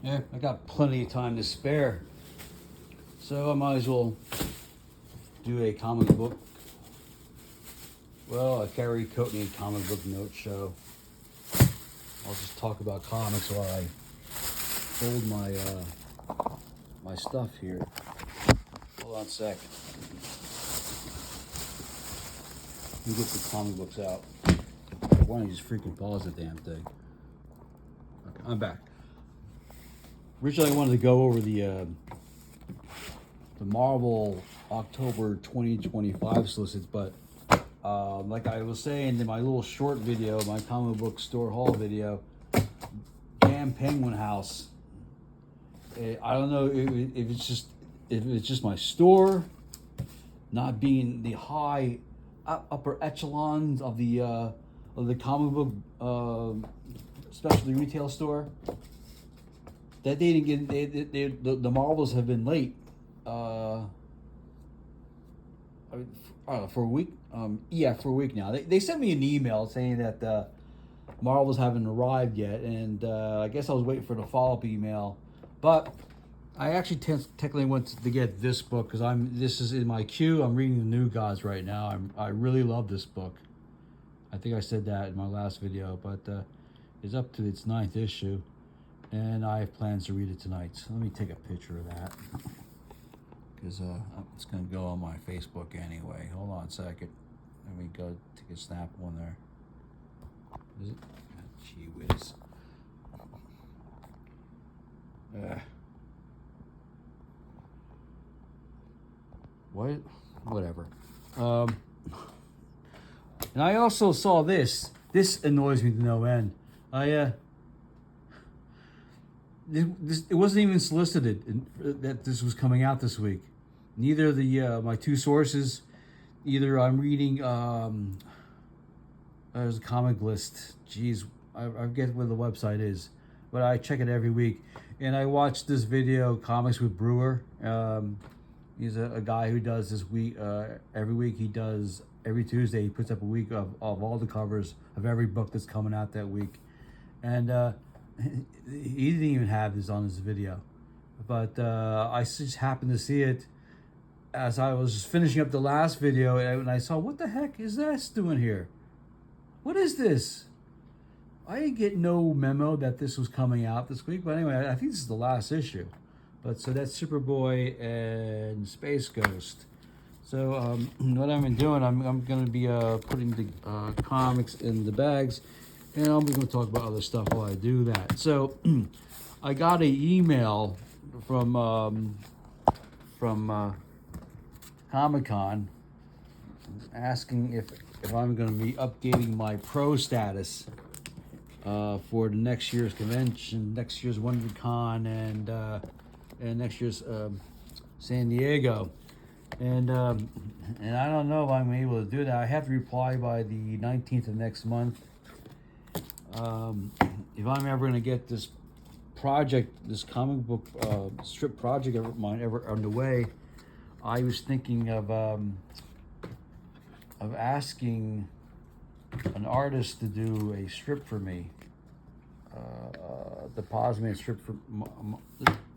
Yeah, I got plenty of time to spare, so I might as well do a comic book. Well, a Cary Coatney comic book note show. I'll just talk about comics while I fold my stuff here. Hold on a sec. Let me get the comic books out. Why don't you just freaking pause the damn thing? Okay, I'm back. Originally, I wanted to go over the Marvel October 2025 solicits, but like I was saying in my little short video, my comic book store haul video, damn Penguin House. I don't know if it's just my store not being the high upper echelons of the comic book specialty retail store, that they didn't get. The Marvels have been late. I don't know, for a week. Yeah, for a week now. They sent me an email saying that Marvels haven't arrived yet, and I guess I was waiting for the follow-up email. But I actually technically went to get this book because this is in my queue. I'm reading the New Gods right now. I really love this book. I think I said that in my last video, but it's up to its 9th issue, and I have plans to read it tonight. So let me take a picture of that because it's going to go on my Facebook anyway. Hold on a second. Let me go take a snap one there. Is it? Gee whiz. What? Whatever. And I also saw this. This annoys me to no end. It wasn't even solicited that this was coming out this week. Neither my two sources. Either I'm reading. There's a comic list. Jeez, I forget where the website is, but I check it every week. And I watched this video, Comics with Brewer. He's a guy who does this week. Every week he does. Every Tuesday he puts up a week of all the covers of every book that's coming out that week. And he didn't even have this on his video. But I just happened to see it as I was finishing up the last video. And I saw, what the heck is this doing here? What is this? I didn't get no memo that this was coming out this week. But anyway, I think this is the last issue. But so that's Superboy and Space Ghost. So what I've been doing, I'm going to be putting the comics in the bags, and I'm going to talk about other stuff while I do that. So I got an email from Comic-Con asking if I'm going to be updating my pro status for the next year's convention, next year's WonderCon, and next year's San Diego. And I don't know if I'm able to do that. I have to reply by the 19th of next month. If I'm ever going to get this project, this comic book strip project of mine ever underway, I was thinking of asking an artist to do a strip for me. The Posman strip for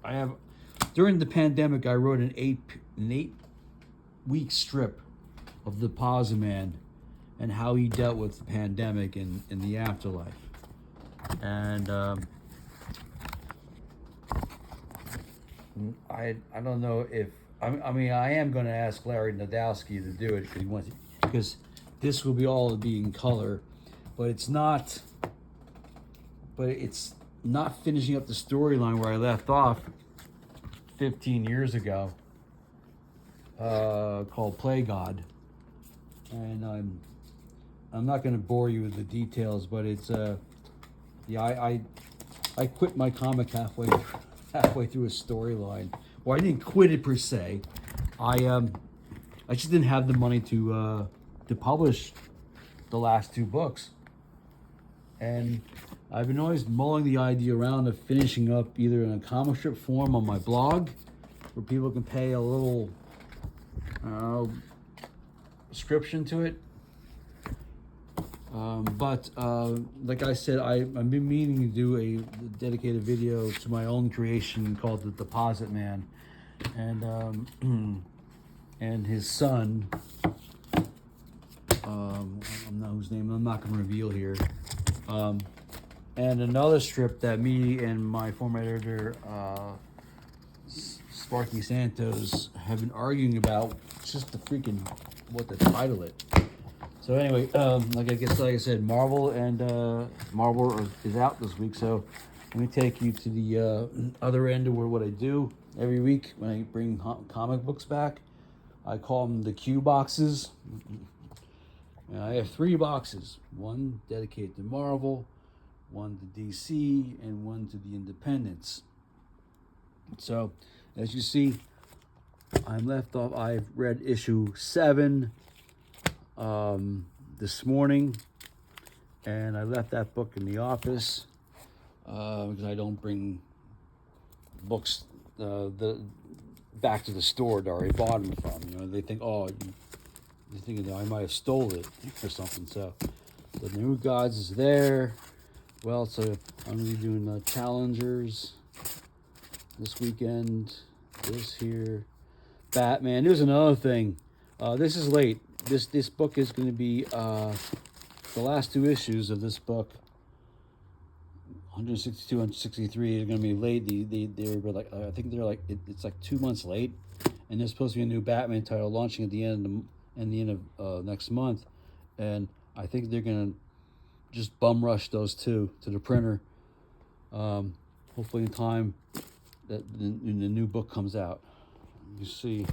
I have. During the pandemic, I wrote an eight-week strip of the Posman and how he dealt with the pandemic in the afterlife. And I don't know if I am going to ask Larry Nadowski to do it because this will all be in color, but it's not finishing up the storyline where I left off 15 years ago, called Play God. And I'm not going to bore you with the details, but it's I quit my comic halfway through a storyline. Well, I didn't quit it per se. I just didn't have the money to publish the last two books, and I've been always mulling the idea around of finishing up either in a comic strip form on my blog, where people can pay a little subscription to it, But like I said, I've been meaning to do a dedicated video to my own creation called The Deposit Man, and and his son. I'm not whose name I'm not going to reveal here. And another strip that me and my former editor, Sparky Santos, have been arguing about just the freaking what to title it. So anyway, like I said, Marvel is out this week. So let me take you to the other end of what I do every week when I bring comic books back. I call them the Q boxes. And I have 3 boxes: one dedicated to Marvel, one to DC, and one to the independents. So, as you see, I'm left off. I've read issue 7 this morning, and I left that book in the office because I don't bring books back to the store that I already bought them from. You know, they think, oh, you're thinking that I might have stole it or something. So the New Gods is there. Well, so I'm going to be doing Challengers this weekend. This here, Batman. There's another thing. This is late. This book is going to be the last 2 issues of this book. 162, 163 are going to be late. They're like, I think they're like, it's like 2 months late, and there's supposed to be a new Batman title launching at the end of next month, and I think they're going to just bum rush those 2 to the printer. Hopefully in time that the new book comes out. You see,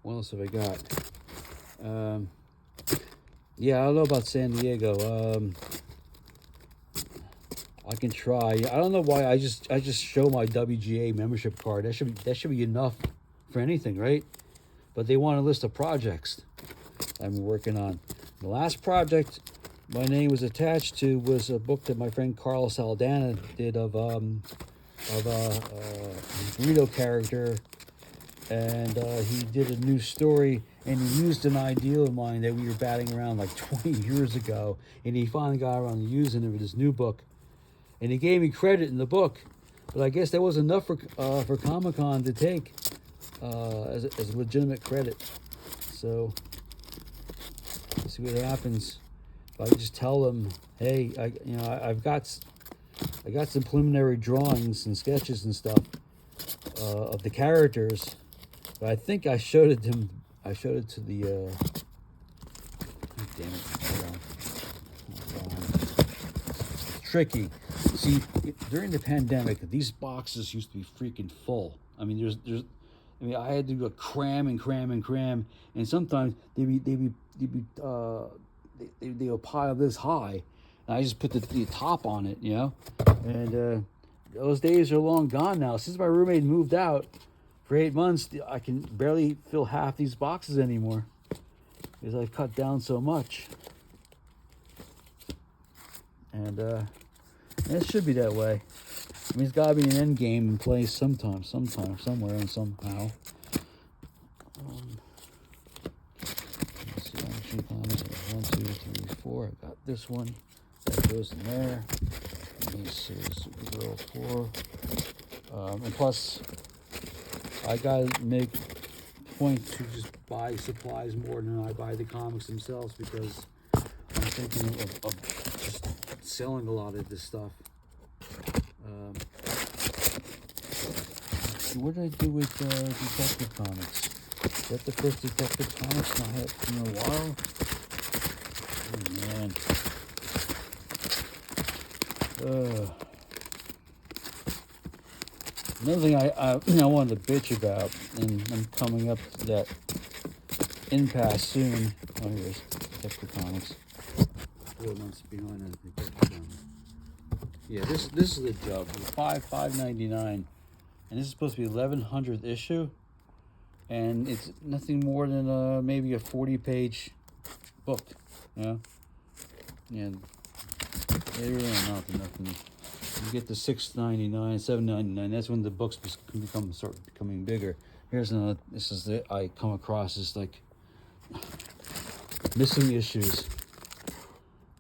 what else have I got? Yeah, I don't know about San Diego. I can try. I don't know why I just show my WGA membership card. That should be enough for anything, right? But they want a list of projects I've been working on. The last project my name was attached to was a book that my friend Carlos Saldana did of a Burrito character, and he did a new story, and he used an idea of mine that we were batting around like 20 years ago, and he finally got around to using it with his new book, and he gave me credit in the book, but I guess that was enough for Comic-Con to take as a legitimate credit. So let's see what happens. If I just tell them, hey, I've got some preliminary drawings and sketches and stuff of the characters, but I think I showed it to them. I showed it to the. Damn it! It's tricky. See, during the pandemic, these boxes used to be freaking full. I mean, I had to go cram, and sometimes they'll pile this high, and I just put the top on it, you know. And those days are long gone now. Since my roommate moved out for 8 months, I can barely fill half these boxes anymore because I've cut down so much. And it should be that way. I mean, it's got to be an end game in place sometime, somewhere, and somehow. Let's see, Action Comics. 1, 2, 3, 4. I got this one. That goes in there. This is Supergirl 4. And plus, I gotta make point to just buy supplies more than I buy the comics themselves, because I'm thinking of just selling a lot of this stuff. What did I do with Detective Comics? Is that the first Detective Comics I had in a while? Oh man. Another thing I wanted to bitch about, and I'm coming up to that impasse soon. Oh, here's Detective Comics. 4 months behind on Detective Comics. Yeah, this is the job. $5.99, and this is supposed to be 1100th issue, and it's nothing more than maybe a 40-page book. You know, and they really amount to nothing. You get to $6.99, $7.99. That's when the books can start becoming bigger. Here's another. This is it. I come across is like missing issues.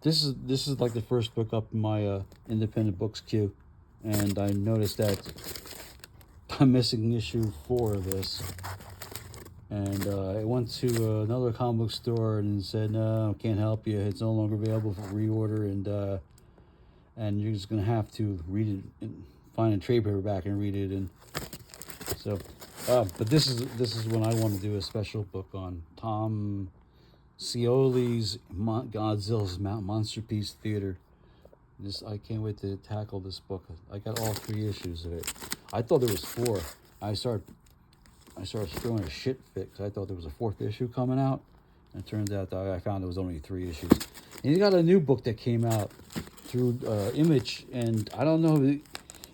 this is like the first book up in my independent books queue, and I noticed that I'm missing issue 4 of this. And I went to another comic book store and said, "No, can't help you. It's no longer available for reorder, and you're just gonna have to read it and find a trade paperback and read it." And so, but this is when I want to do a special book on Tom Scioli's Godzilla's Monsterpiece Theater. I can't wait to tackle this book. I got all 3 issues of it. I thought there was 4. I started throwing a shit fit because I thought there was a 4th issue coming out, and it turns out that I found there was only 3 issues. And he got a new book that came out through Image, and I don't know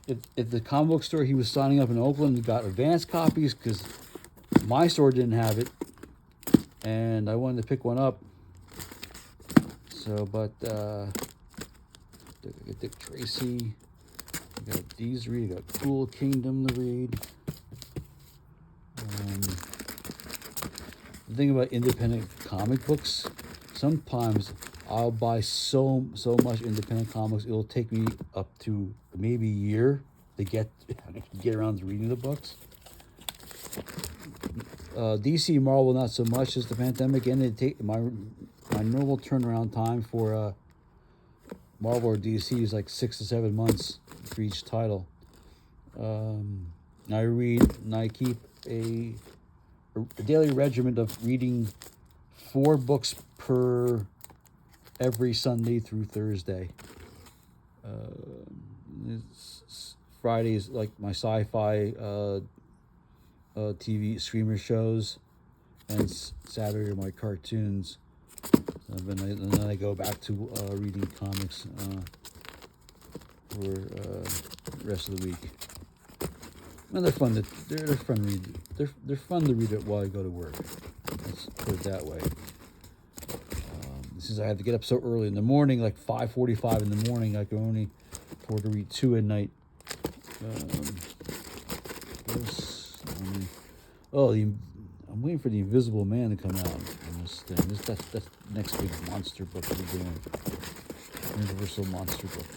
if the comic book store he was signing up in Oakland got advance copies, because my store didn't have it, and I wanted to pick one up. So, but Dick Tracy, I got these to read. I got Cool Kingdom to read. The thing about independent comic books, sometimes I'll buy so much independent comics, it'll take me up to maybe a year to get around to reading the books. DC Marvel not so much as the pandemic ended. Take my normal turnaround time for Marvel or DC is like 6 to 7 months for each title. I read and I keep a daily regimen of reading 4 books per every Sunday through Thursday. Fridays like my sci-fi TV streamer shows, and Saturday are my cartoons. And then I go back to reading comics for the rest of the week. And they're fun to read. They're fun to read it while I go to work. Let's put it that way. Since I have to get up so early in the morning, like 5:45 in the morning, I can only afford to read 2 at night. I'm waiting for the Invisible Man to come out in this thing. That's next big monster book we're doing. Universal monster book.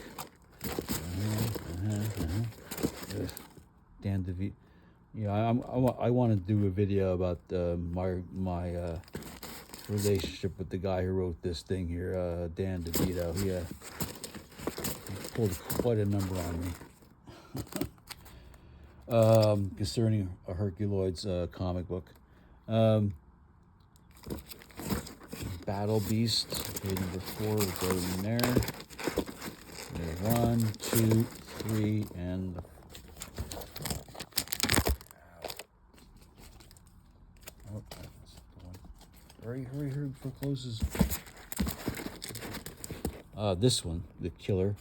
Dan DeVito. Yeah, I want to do a video about my relationship with the guy who wrote this thing here, Dan DeVito. He pulled quite a number on me. Concerning a Herculoids comic book. Battle Beast, page number 4, we'll go in there. 1, 2, 3, and hurry before it closes. This one, The Killer.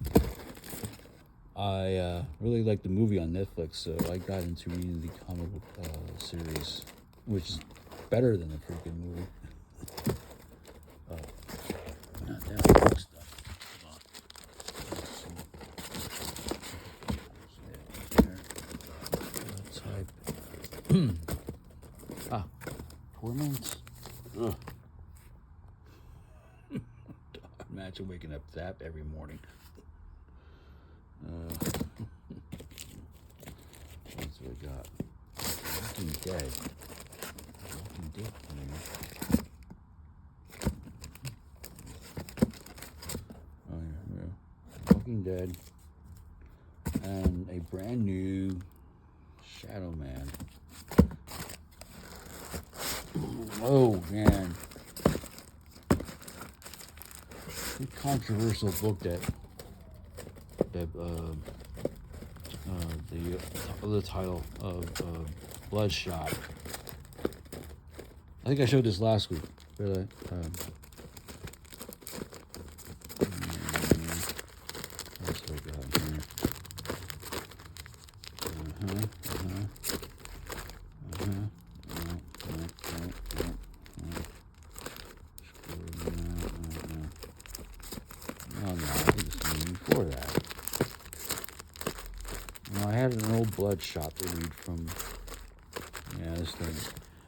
I really liked the movie on Netflix, so I got into reading the comic book series, which is better than the freaking movie. Torment. Ugh. Imagine waking up to that every morning. What's we got? Walking Dead. Walking Dead. Oh yeah. Walking Dead, and a brand new Shadow Man. Oh man, a controversial book that the title of Bloodshot. I think I showed this last week, but what's we got here? An old Bloodshot to read from. Yeah, this thing.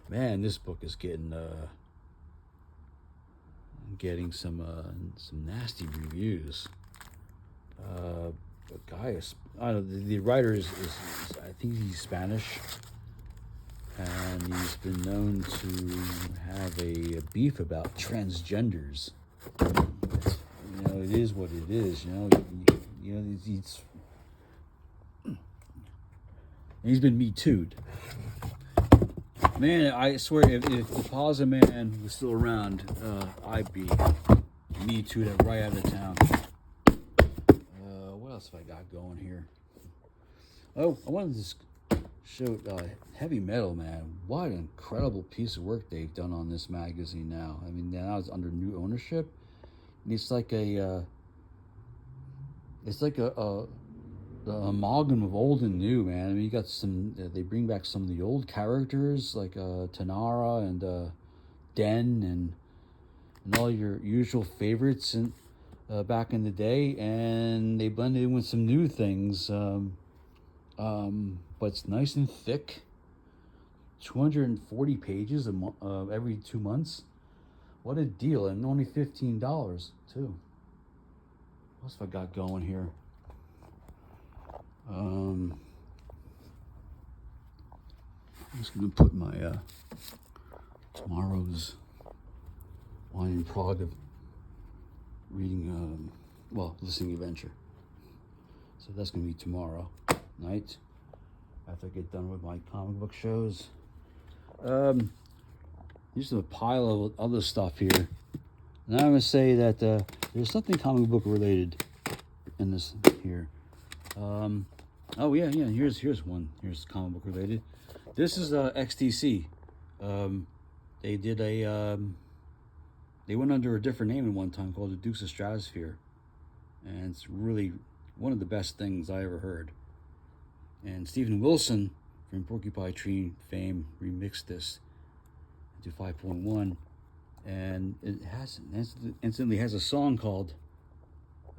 Man, this book is getting getting some nasty reviews. The guy is, I don't know, the writer is I think he's Spanish, and he's been known to have a beef about transgenders. You know, it is what it is. He's been Me Too'd. Man, I swear, if the Plaza Man was still around, I'd be Me Too'd right out of town. What else have I got going here? Oh, I wanted to show Heavy Metal, man. What an incredible piece of work they've done on this magazine now. I mean, now it's under new ownership. And it's like the amalgam of old and new, man. I mean, you got some. They bring back some of the old characters like Tanara and Den and all your usual favorites and back in the day, and they blend it in with some new things. But it's nice and thick. 240 pages every 2 months. What a deal, and only $15 too. What else have I got going here? I'm just gonna put my tomorrow's Wine in Prague of reading, listening adventure. So that's gonna be tomorrow night after I get done with my comic book shows. There's a pile of other stuff here, and I'm gonna say that there's something comic book related in this here. Oh yeah. Here's one. Here's comic book related. This is XTC. They did they went under a different name at one time called the Dukes of Stratosphere, and it's really one of the best things I ever heard. And Stephen Wilson from Porcupine Tree fame remixed this into 5.1, and it instantly has a song called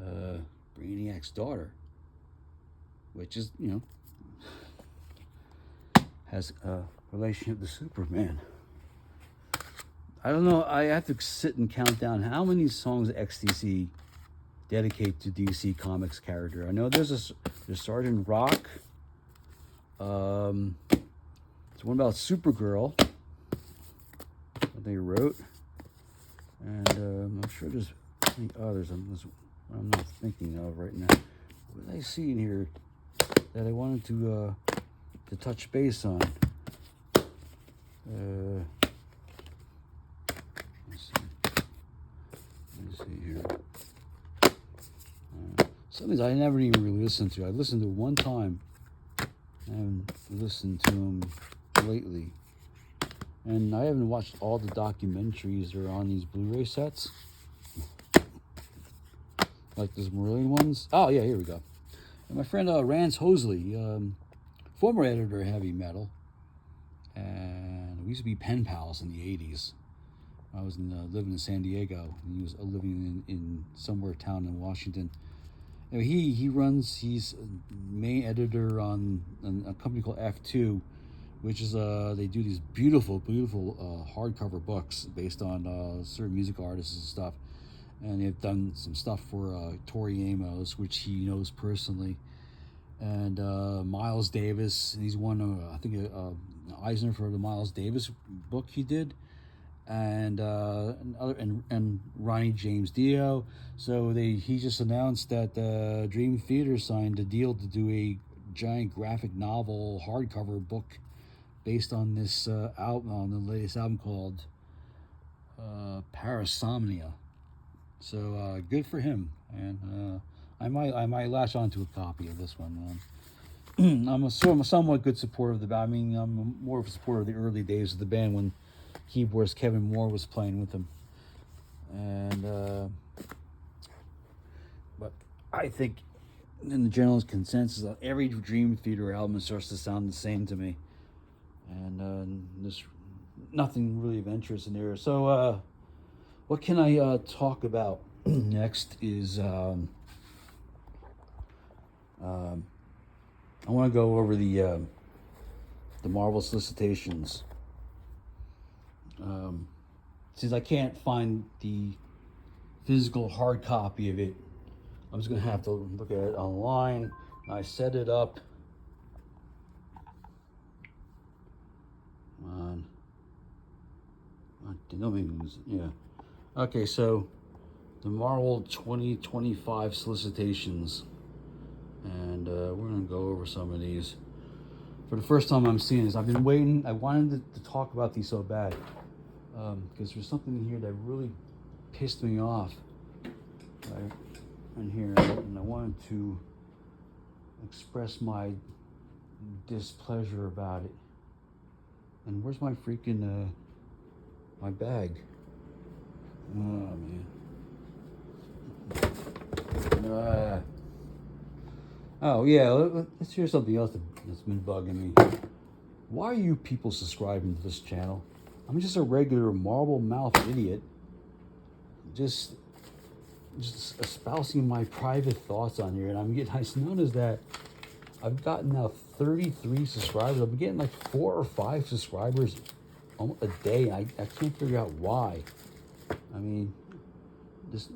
Brainiac's Daughter, which is, has a relationship to Superman. I don't know, I have to sit and count down how many songs XTC dedicate to DC Comics character. I know there's Sergeant Rock. It's one about Supergirl that they wrote, and I'm sure there's many others I'm not thinking of right now. What did I see in here that I wanted to touch base on? Let's see here. Some things I never even really listened to. I listened to one time. I haven't listened to them lately. And I haven't watched all the documentaries that are on these Blu-ray sets. Like those Marillion ones. Oh, yeah, here we go. And my friend Rance Hosley, former editor of Heavy Metal. And we used to be pen pals in the 80s. I was living in San Diego, and he was living in somewhere town in Washington. And he's main editor on a company called F2, which is they do these beautiful hardcover books based on certain music artists and stuff. And they've done some stuff for Tori Amos, which he knows personally, and Miles Davis. And he's won I think Eisner for the Miles Davis book he did, and Ronnie James Dio. So he just announced that Dream Theater signed a deal to do a giant graphic novel hardcover book based on this album, on the latest album called Parasomnia. So good for him, and I might latch onto a copy of this one. I'm a somewhat good supporter of the band. I mean, I'm more of a supporter of the early days of the band when keyboardist Kevin Moore was playing with them, and but I think in the general consensus, every Dream Theater album starts to sound the same to me, and there's nothing really adventurous in there. So what can I talk about next is I want to go over the Marvel solicitations. Since I can't find the physical hard copy of it. I'm just gonna have to look at it online. I set it up. Yeah. Okay, so the Marvel 2025 solicitations, and we're gonna go over some of these. For the first time I'm seeing this, I've been waiting. I wanted to talk about these so bad because there's something in here that really pissed me off. Right in here, and I wanted to express my displeasure about it. And where's my freaking my bag? Oh man. Oh yeah, let's hear something else that's been bugging me. Why are you people subscribing to this channel? I'm just a regular marble mouth idiot, just espousing my private thoughts on here, and I noticed that I've gotten now 33 subscribers. I've been getting like 4 or 5 subscribers a day. I can't figure out why. I mean, just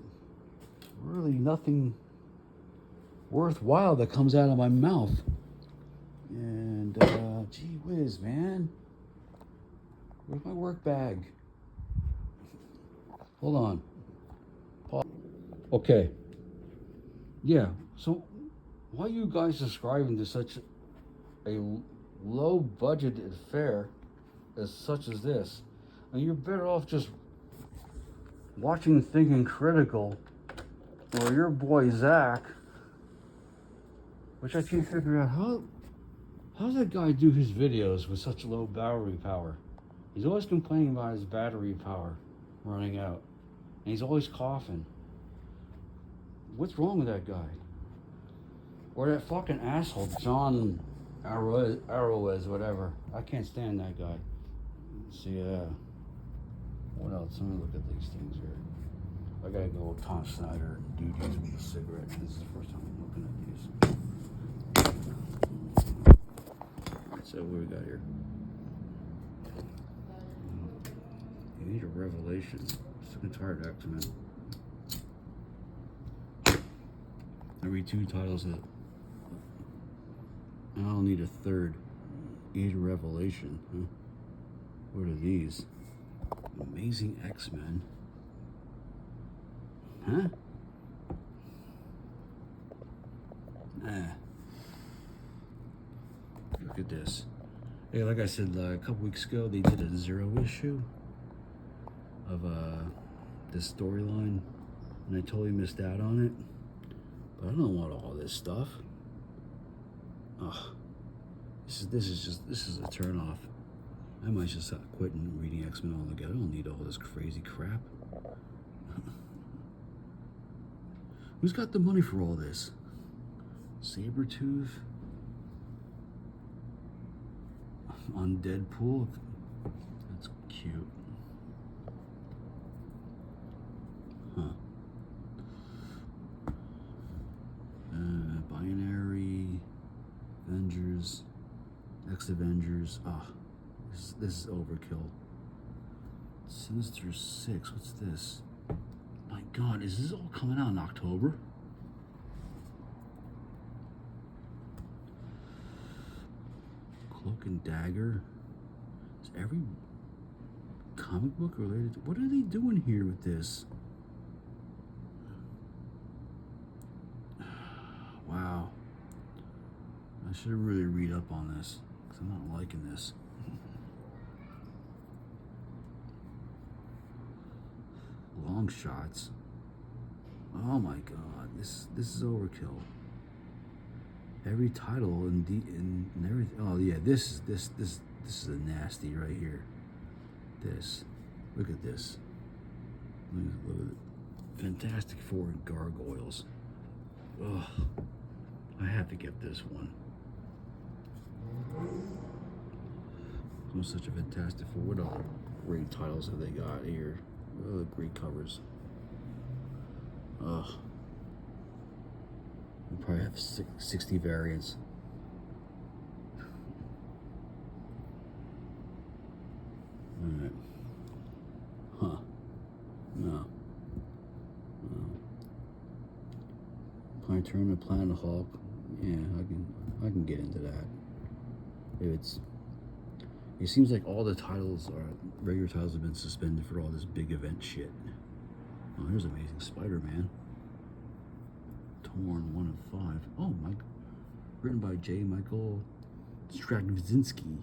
really nothing worthwhile that comes out of my mouth. And gee whiz, man, where's my work bag? Hold on. Pause. Okay. Yeah. So why are you guys subscribing to such a low budget affair such as this? I mean, you're better off just watching Thinking Critical or your boy Zach, which I can't figure out how does that guy do his videos with such low battery power? He's always complaining about his battery power running out, and he's always coughing. What's wrong with that guy? Or that fucking asshole, John Arrowes, whatever. I can't stand that guy. Let's see, what else? Let me look at these things here. I gotta go with Tom Snyder and duties with a cigarette. This is the first time I'm looking at these. So what we got here? Age of Revelation. Sick and tired of X-Men. I read 2 titles that I don't need a third. Age of Revelation. Huh? What are these? Amazing X-Men. Huh? Look at this. Hey, like I said a couple weeks ago, they did a 0 issue of this storyline, and I totally missed out on it. But I don't want all this stuff. Ugh. This is a turn off. I might just quit and reading X-Men altogether. I don't need all this crazy crap. Who's got the money for all this? Sabretooth on Deadpool. That's cute. Huh. Binary, Avengers, X-Avengers. Ah, this is overkill. Sinister 6. What's this? My God, is this all coming out in October? Cloak and Dagger. Is every comic book related? What are they doing here with this? Wow. I should really read up on this because I'm not liking this. Long shots. Oh my God, this is overkill. Every title and everything. Oh yeah, this is a nasty right here. This, look at this. Look at it. Fantastic Four and Gargoyles. Ugh, I have to get this one. It such a Fantastic Four. What other great titles have they got here? What other great covers? Ugh. We probably have 60 variants. Alright. Huh. No. Return of Planet Hulk. Yeah, I can get into that. It seems like all the regular titles have been suspended for all this big event shit. Oh, here's Amazing Spider-Man. Torn 1 of 5. Oh, written by J. Michael Straczynski.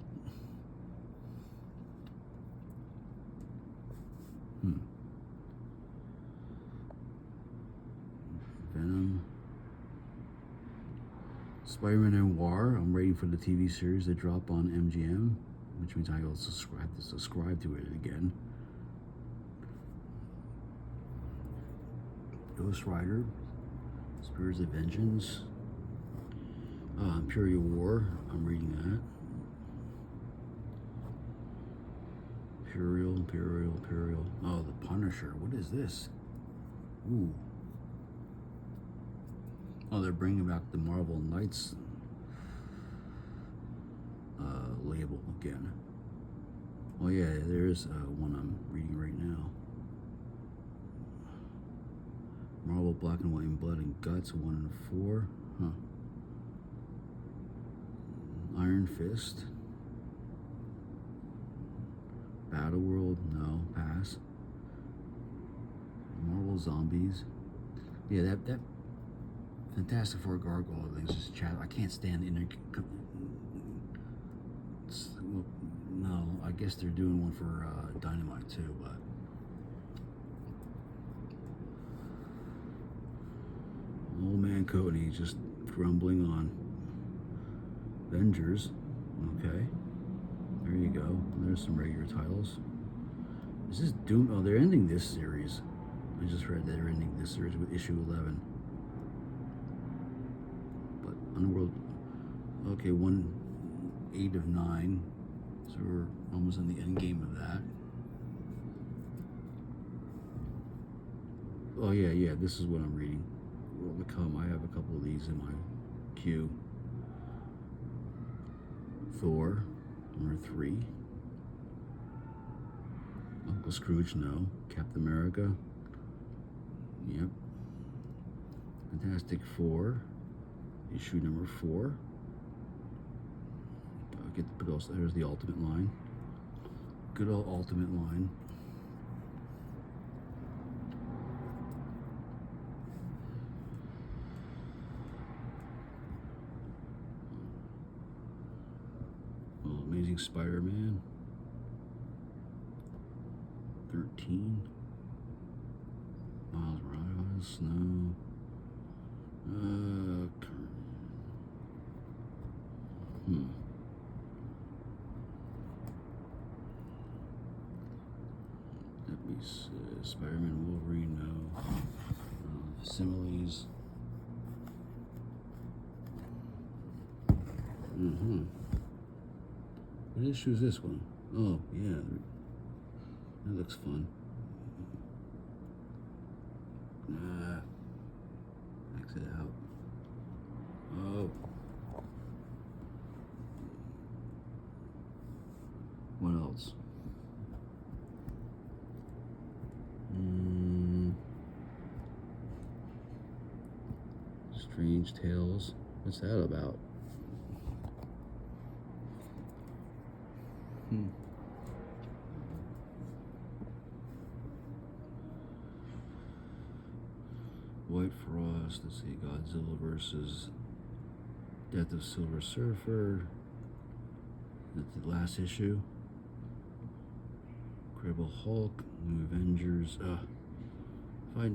Venom. Spider-Man Noir. I'm waiting for the TV series to drop on MGM, which means I will subscribe to it again. Ghost Rider. Spirits of Vengeance. Imperial War. I'm reading that. Imperial. Oh, The Punisher. What is this? Ooh. Oh, they're bringing back the Marvel Knights label again. Oh yeah, there's one I'm reading right now. Marvel Black and White and Blood and Guts 1 and 4. Iron Fist. Battle World, no, pass. Marvel Zombies. Yeah, that Fantastic Four Gargoyle thing's just chat. I can't stand no, I guess they're doing one for Dynamite too, but Old Man Coatney just grumbling on. Avengers, okay. There you go. There's some regular titles. Is this Doom? Oh, they're ending this series. I just read that they're ending this series with issue 11. But Underworld, okay, 1/8 of 9. So we're almost in the end game of that. Oh yeah, this is what I'm reading. World to Come. I have a couple of these in my queue. Thor, number 3. Uncle Scrooge, no. Captain America, yep. Fantastic Four, issue number 4. But also there's the Ultimate line. Good old Ultimate line. Amazing Spider-Man 13. Miles Morales, no. That be Spider-Man, Wolverine, no. Similes. What issue is this one? Oh, yeah. That looks fun. Exit out. Oh. What else? Strange Tales. What's that about? White Frost, let's see, Godzilla versus Death of Silver Surfer. That's the last issue. Incredible Hulk, New Avengers. I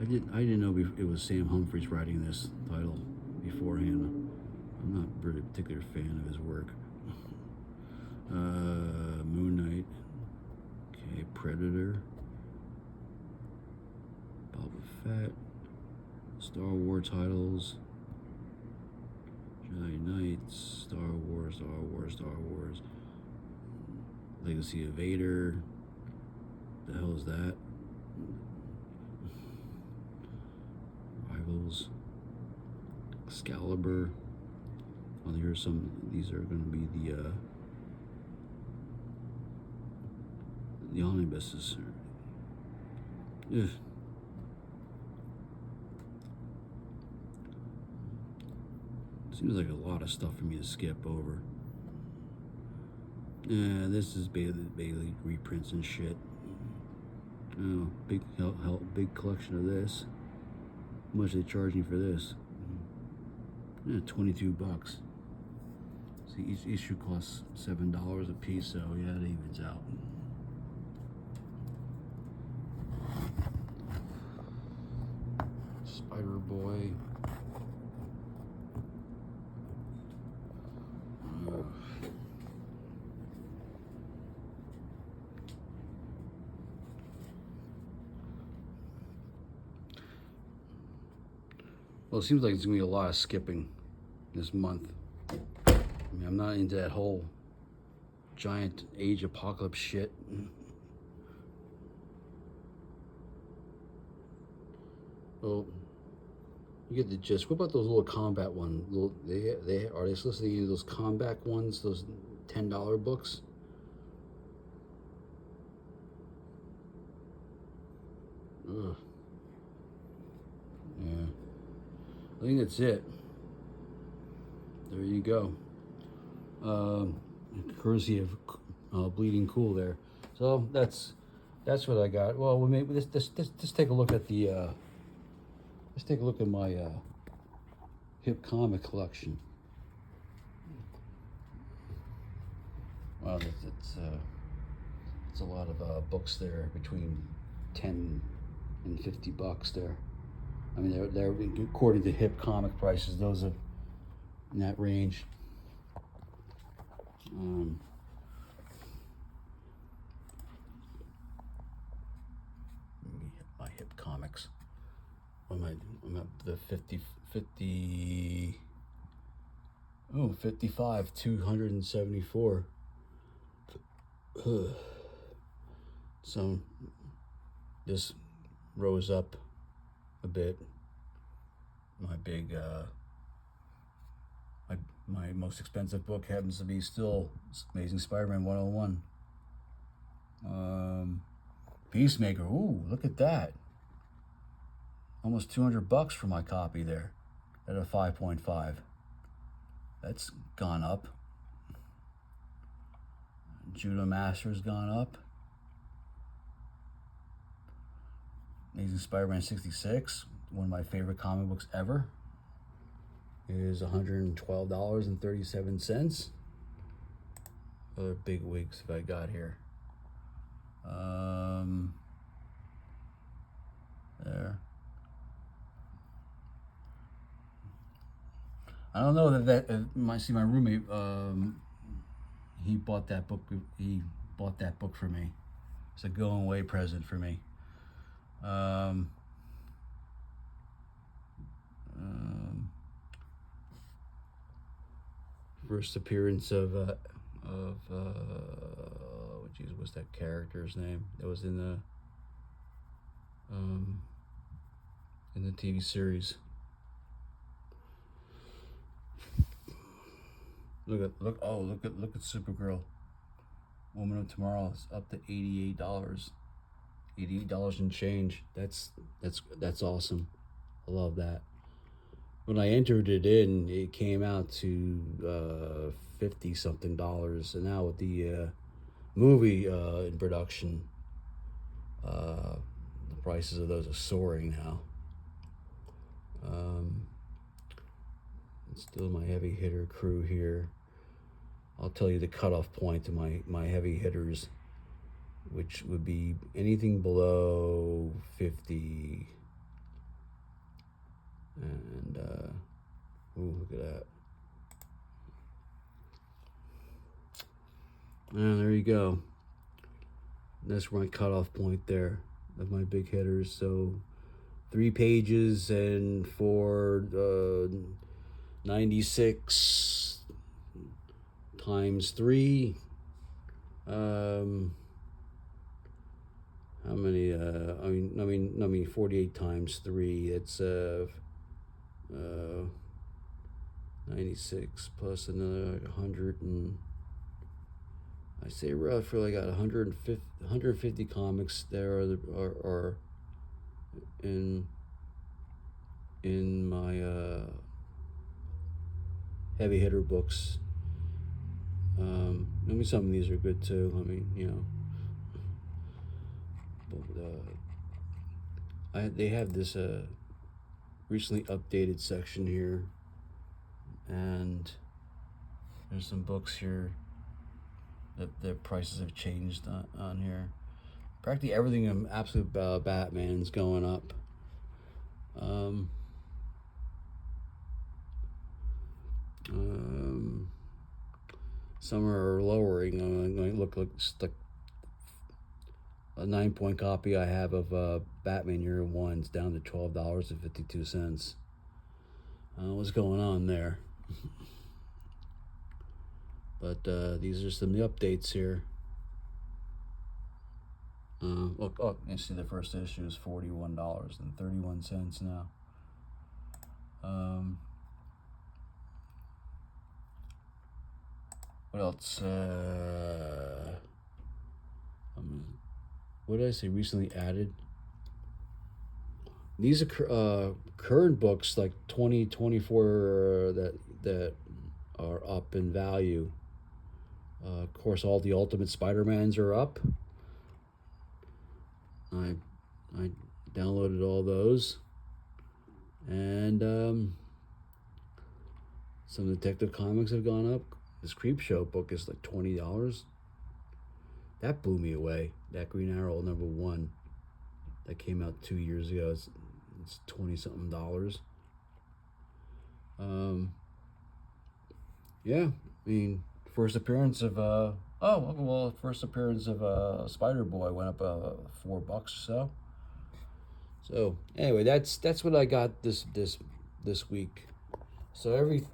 didn't know it was Sam Humphries writing this title beforehand. I'm not really a particular fan of his work. Moon Knight. Okay, Predator. Boba Fett. Star Wars titles. Jedi Knights. Star Wars. Legacy of Vader. The hell is that? Rivals. Excalibur. Oh, here's some. These are going to be the omnibuses. Ugh. Seems like a lot of stuff for me to skip over. Yeah, this is Bailey reprints and shit. Oh, big collection of this. How much are they charging for this? Yeah, $22. See, each issue costs $7 a piece, so yeah, it evens out. Spider-Boy. Well, it seems like it's gonna be a lot of skipping this month. I mean, I'm not into that whole giant age apocalypse shit. Well, you get the gist. What about those little combat ones? Are they soliciting you those combat ones? Those $10 books? Ugh. Yeah. I think that's it. There you go. Courtesy of Bleeding Cool there. So that's what I got. Well, maybe let's take a look at the let's take a look at my hip comic collection. Wow, it's a lot of books there, between 10 and $50 there. I mean, they're according to hip comic prices, those are in that range. My hip comics. I'm at the 55, 274. So this rose up a bit. My big my most expensive book happens to be still Amazing Spider-Man 101. Peacemaker. Ooh, look at that. Almost $200 for my copy there at a 5.5. That's gone up. Judo Master's gone up. Amazing Spider-Man 66, one of my favorite comic books ever, is $112.37. Other big wigs that I got here. There. I don't know that my roommate, he bought that book. He bought that book for me. It's a going away present for me. First appearance of geez, what's that character's name that was in the TV series? Look at Supergirl. Woman of Tomorrow is up to $88. $88 and change. That's awesome. I love that. When I entered it in, it came out to $50 something, and now with the movie in production, the prices of those are soaring now. Still my heavy hitter crew here. I'll tell you the cutoff point to my heavy hitters, which would be anything below 50. And ooh, look at that. And there you go. That's my cutoff point there of my big hitters. So 3 pages and for 96 times 3. How many? I mean, 48 times 3. It's 96 plus another 100, and I say roughly I got 150 comics there are in my heavy hitter books. I mean, some of these are good too. I mean, you know, but they have this recently updated section here, and there's some books here that the prices have changed on here. Practically everything in absolute Batman's going up. Some are lowering. I'm going to look like a 9-point copy I have of Batman Year One. It's down to $12.52. What's going on there? But these are some new updates here. Look, oh, you see the first issue is $41.31 now. What else? What did I say? Recently added. These are current books, like 2024 that are up in value. Of course, all the Ultimate Spider-Mans are up. I downloaded all those, and some Detective Comics have gone up. This Creepshow book is like $20. That blew me away. That Green Arrow #1 that came out 2 years ago. It's $20-something. Yeah, I mean, first appearance of first appearance of Spider Boy went up $4 or so. So anyway, that's what I got this week. So every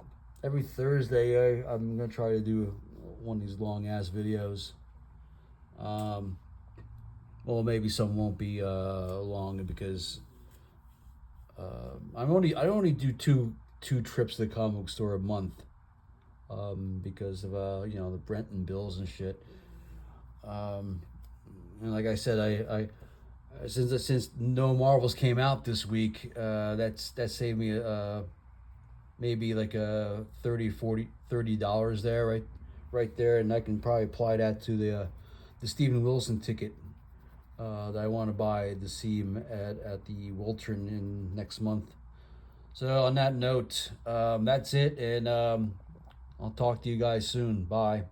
Thursday I'm gonna try to do one of these long ass videos. Well, maybe some won't be long because I only do two trips to the comic book store a month. Because of the Brenton bills and shit. And like I said, I since no Marvels came out this week, that saved me maybe like $30 there, right there, and I can probably apply that to the Steven Wilson ticket that I want to buy to see him at the Wiltern in next month. So on that note, that's it, and I'll talk to you guys soon. Bye.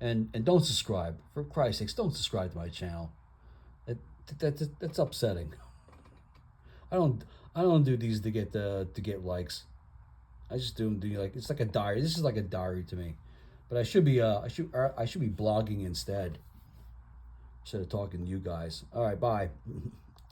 And don't subscribe. For Christ's sakes, don't subscribe to my channel. That's upsetting. I don't do these to get likes. I just do them like it's like a diary. This is like a diary to me. But I should be blogging instead of talking to you guys. All right, bye.